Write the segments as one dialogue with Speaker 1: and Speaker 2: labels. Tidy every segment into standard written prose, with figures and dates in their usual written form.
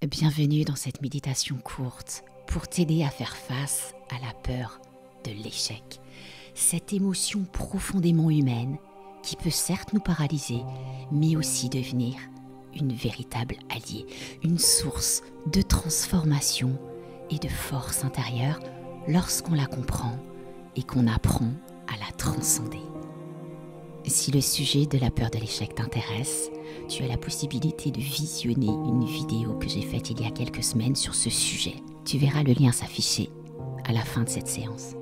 Speaker 1: Bienvenue dans cette méditation courte pour t'aider à faire face à la peur de l'échec. Cette émotion profondément humaine qui peut certes nous paralyser, mais aussi devenir une véritable alliée, une source de transformation et de force intérieure lorsqu'on la comprend et qu'on apprend à la transcender. Si le sujet de la peur de l'échec t'intéresse, tu as la possibilité de visionner une vidéo que j'ai faite il y a quelques semaines sur ce sujet. Tu verras le lien s'afficher à la fin de cette séance.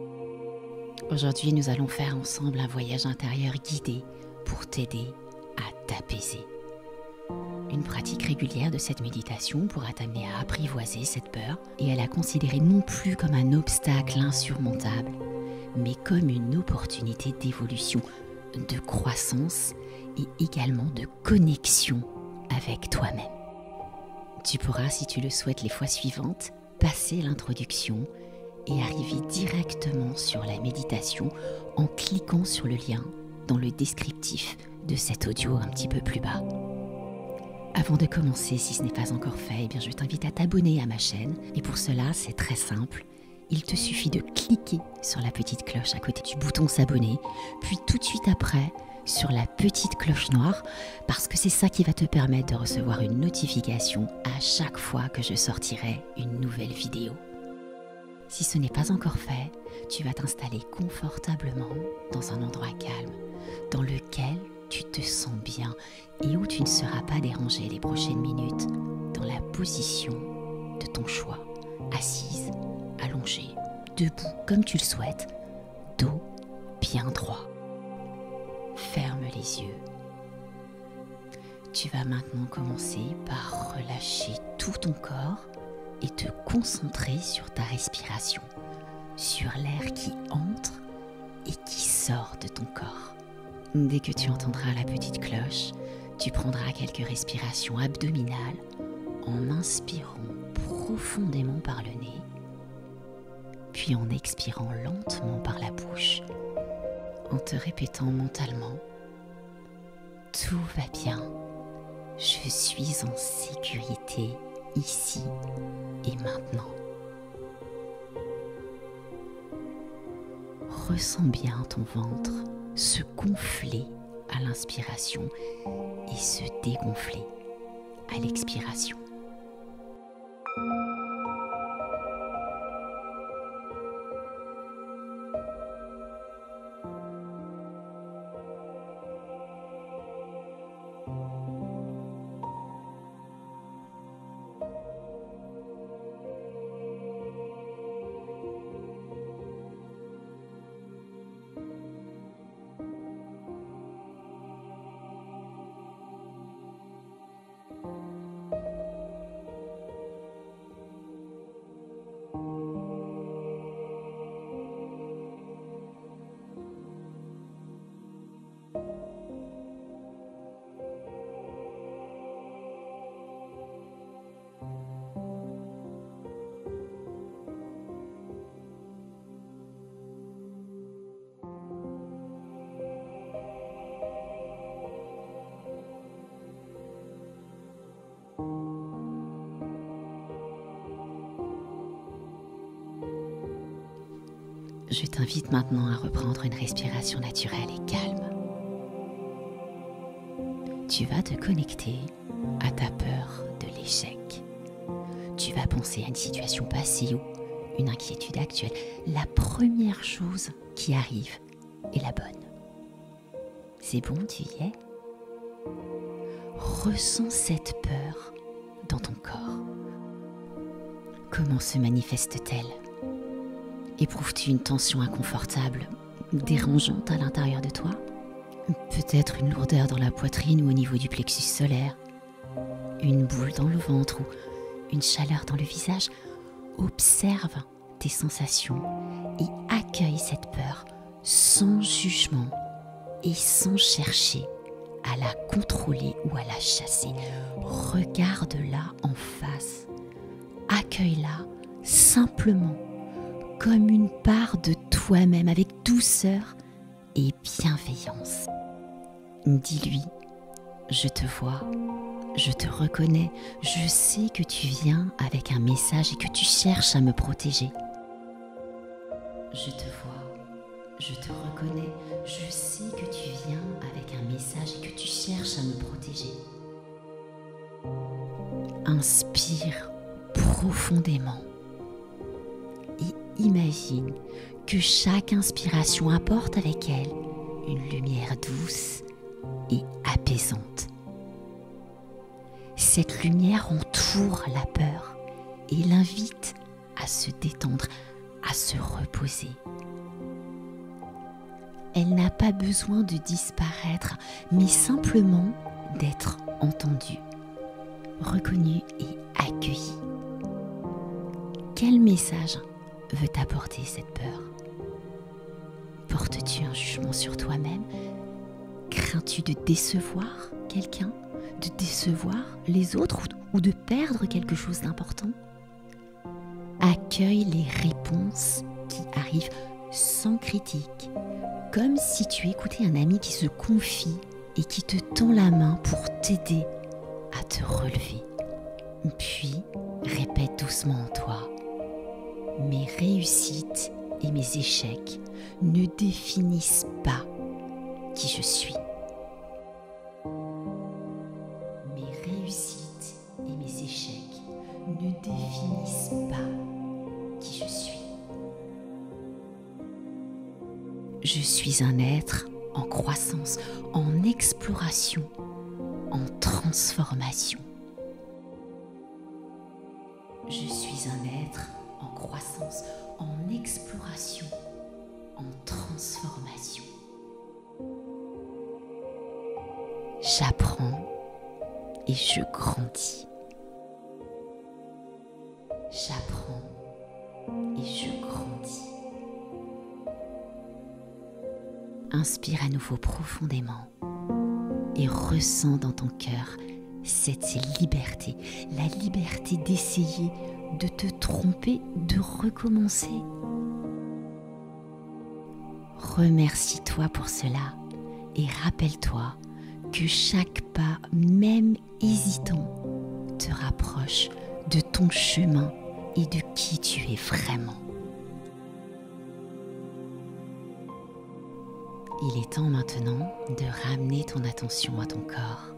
Speaker 1: Aujourd'hui, nous allons faire ensemble un voyage intérieur guidé pour t'aider à t'apaiser. Une pratique régulière de cette méditation pourra t'amener à apprivoiser cette peur et à la considérer non plus comme un obstacle insurmontable, mais comme une opportunité d'évolution, de croissance et également de connexion avec toi-même. Tu pourras, si tu le souhaites les fois suivantes, passer l'introduction et arriver directement sur la méditation en cliquant sur le lien dans le descriptif de cet audio un petit peu plus bas. Avant de commencer, si ce n'est pas encore fait, je t'invite à t'abonner à ma chaîne et pour cela, c'est très simple. Il te suffit de cliquer sur la petite cloche à côté du bouton s'abonner, puis tout de suite après sur la petite cloche noire, parce que c'est ça qui va te permettre de recevoir une notification à chaque fois que je sortirai une nouvelle vidéo. Si ce n'est pas encore fait, tu vas t'installer confortablement dans un endroit calme, dans lequel tu te sens bien et où tu ne seras pas dérangé les prochaines minutes, dans la position de ton choix, assise, allongé, debout comme tu le souhaites, dos bien droit. Ferme les yeux. Tu vas maintenant commencer par relâcher tout ton corps et te concentrer sur ta respiration, sur l'air qui entre et qui sort de ton corps. Dès que tu entendras la petite cloche, tu prendras quelques respirations abdominales en inspirant profondément par le nez, puis en expirant lentement par la bouche, en te répétant mentalement « Tout va bien, je suis en sécurité ici et maintenant ». Ressens bien ton ventre se gonfler à l'inspiration et se dégonfler à l'expiration. Je t'invite maintenant à reprendre une respiration naturelle et calme. Tu vas te connecter à ta peur de l'échec. Tu vas penser à une situation passée ou une inquiétude actuelle. La première chose qui arrive est la bonne. C'est bon, tu y es? Ressens cette peur dans ton corps. Comment se manifeste-t-elle? Éprouves-tu une tension inconfortable, dérangeante à l'intérieur de toi? Peut-être une lourdeur dans la poitrine ou au niveau du plexus solaire, une boule dans le ventre ou une chaleur dans le visage. Observe tes sensations et accueille cette peur sans jugement et sans chercher à la contrôler ou à la chasser. Regarde-la en face, accueille-la simplement comme une part de toi-même avec douceur et bienveillance. Dis-lui, je te vois, Je te reconnais, je sais que tu viens avec un message et que tu cherches à me protéger. Je te vois, je te reconnais, je sais que tu viens avec un message et que tu cherches à me protéger. Inspire profondément et imagine que chaque inspiration apporte avec elle une lumière douce et apaisante. Cette lumière entoure la peur et l'invite à se détendre, à se reposer. Elle n'a pas besoin de disparaître, mais simplement d'être entendue, reconnue et accueillie. Quel message veut t'apporter cette peur? Portes-tu un jugement sur toi-même? Crains-tu de décevoir quelqu'un, de décevoir les autres ou de perdre quelque chose d'important? Accueille les réponses qui arrivent sans critique, comme si tu écoutais un ami qui se confie et qui te tend la main pour t'aider à te relever. Puis, répète doucement en toi: mes réussites et mes échecs ne définissent pas qui je suis. Mes réussites et mes échecs ne définissent pas qui je suis. Je suis un être en croissance, en exploration, en transformation. Je suis un être en croissance, en exploration, en transformation. J'apprends et je grandis. J'apprends et je grandis. Inspire à nouveau profondément et ressens dans ton cœur cette liberté, la liberté d'essayer, de te tromper, de recommencer. Remercie-toi pour cela et rappelle-toi que chaque pas, même hésitant, te rapproche de ton chemin et de qui tu es vraiment. Il est temps maintenant de ramener ton attention à ton corps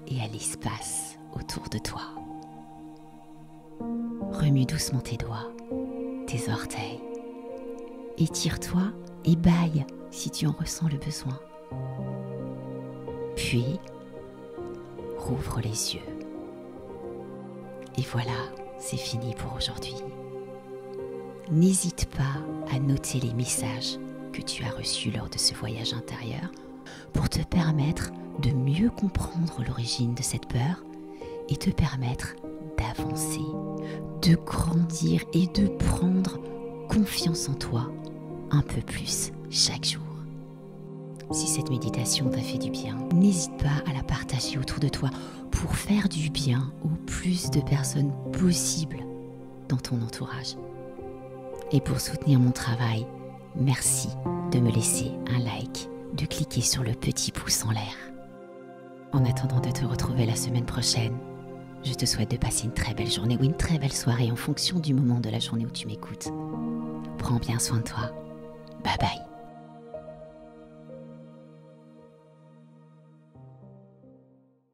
Speaker 1: et à l'espace autour de toi. Remue doucement tes doigts, tes orteils. Étire-toi et bâille si tu en ressens le besoin. Puis, rouvre les yeux. Et voilà, c'est fini pour aujourd'hui. N'hésite pas à noter les messages que tu as reçus lors de ce voyage intérieur pour te permettre de mieux comprendre l'origine de cette peur et te permettre d'avancer, de grandir et de prendre confiance en toi un peu plus chaque jour. Si cette méditation t'a fait du bien, n'hésite pas à la partager autour de toi pour faire du bien au plus de personnes possibles dans ton entourage. Et pour soutenir mon travail, merci de me laisser un like, de cliquer sur le petit pouce en l'air. En attendant de te retrouver la semaine prochaine, je te souhaite de passer une très belle journée ou une très belle soirée en fonction du moment de la journée où tu m'écoutes. Prends bien soin de toi. Bye bye.